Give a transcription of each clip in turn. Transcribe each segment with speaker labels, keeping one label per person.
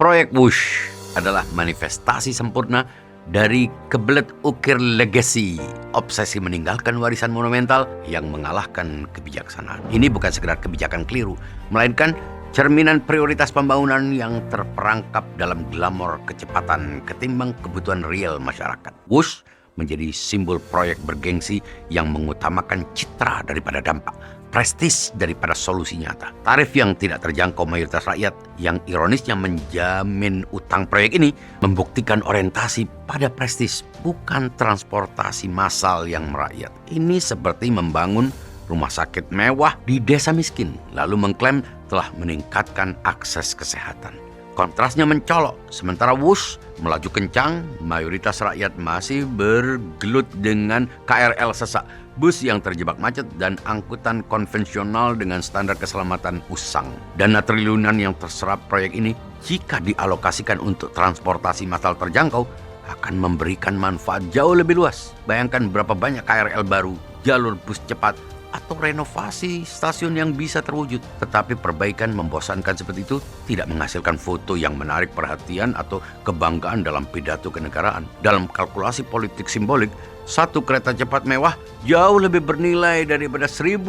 Speaker 1: Proyek Wush adalah manifestasi sempurna dari kebelet ukir legasi, obsesi meninggalkan warisan monumental yang mengalahkan kebijaksanaan. Ini bukan sekedar kebijakan keliru, melainkan cerminan prioritas pembangunan yang terperangkap dalam glamor kecepatan ketimbang kebutuhan real masyarakat. Wush menjadi simbol proyek bergengsi yang mengutamakan citra daripada dampak, prestis daripada solusi nyata. Tarif yang tidak terjangkau mayoritas rakyat yang ironisnya menjamin utang proyek ini membuktikan orientasi pada prestis, bukan transportasi massal yang merakyat. Ini seperti membangun rumah sakit mewah di desa miskin, lalu mengklaim telah meningkatkan akses kesehatan. Kontrasnya mencolok, sementara Wush melaju kencang, mayoritas rakyat masih bergelut dengan KRL sesak, bus yang terjebak macet, dan angkutan konvensional dengan standar keselamatan usang. Dana triliunan yang terserap proyek ini, jika dialokasikan untuk transportasi massal terjangkau, akan memberikan manfaat jauh lebih luas. Bayangkan berapa banyak KRL baru, jalur bus cepat, atau renovasi stasiun yang bisa terwujud. Tetapi perbaikan membosankan seperti itu tidak menghasilkan foto yang menarik perhatian atau kebanggaan dalam pidato kenegaraan. Dalam kalkulasi politik simbolik, satu kereta cepat mewah jauh lebih bernilai daripada 1000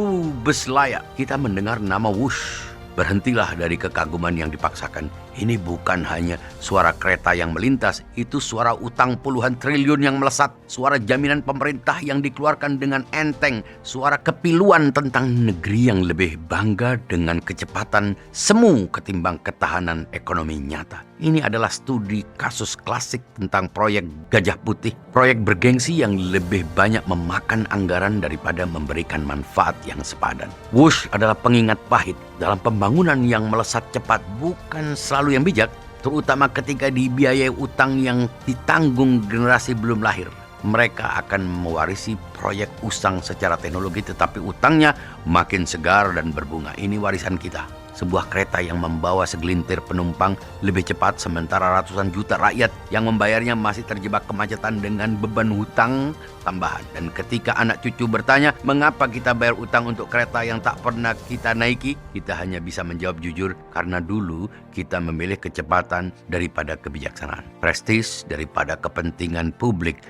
Speaker 1: bus layak. Kita mendengar nama Wush, berhentilah dari kekaguman yang dipaksakan. Ini bukan hanya suara kereta yang melintas, itu suara utang puluhan triliun yang melesat, suara jaminan pemerintah yang dikeluarkan dengan enteng, suara kepiluan tentang negeri yang lebih bangga dengan kecepatan semu ketimbang ketahanan ekonomi nyata. Ini adalah studi kasus klasik tentang proyek Gajah Putih, proyek bergengsi yang lebih banyak memakan anggaran daripada memberikan manfaat yang sepadan. Wush adalah pengingat pahit dalam pembangunan yang melesat cepat bukan selalu yang bijak, terutama ketika dibiayai utang yang ditanggung generasi belum lahir. Mereka akan mewarisi proyek usang secara teknologi, tetapi utangnya makin segar dan berbunga. Ini warisan kita. Sebuah kereta yang membawa segelintir penumpang lebih cepat, sementara ratusan juta rakyat yang membayarnya masih terjebak kemacetan dengan beban hutang tambahan. Dan ketika anak cucu bertanya, mengapa kita bayar utang untuk kereta yang tak pernah kita naiki? Kita hanya bisa menjawab jujur, karena dulu kita memilih kecepatan daripada kebijaksanaan, prestis daripada kepentingan publik,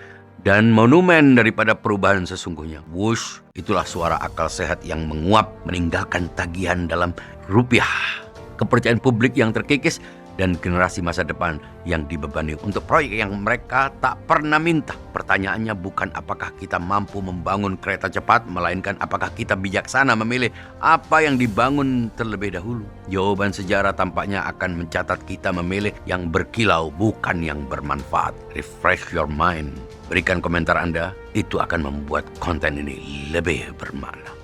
Speaker 1: dan monumen daripada perubahan sesungguhnya. Wush, itulah suara akal sehat yang menguap meninggalkan tagihan dalam rupiah, kepercayaan publik yang terkikis, dan generasi masa depan yang dibebani untuk proyek yang mereka tak pernah minta. Pertanyaannya bukan apakah kita mampu membangun kereta cepat, melainkan apakah kita bijaksana memilih apa yang dibangun terlebih dahulu. Jawaban sejarah tampaknya akan mencatat kita memilih yang berkilau, bukan yang bermanfaat. Refresh your mind. Berikan komentar Anda, itu akan membuat konten ini lebih bermakna.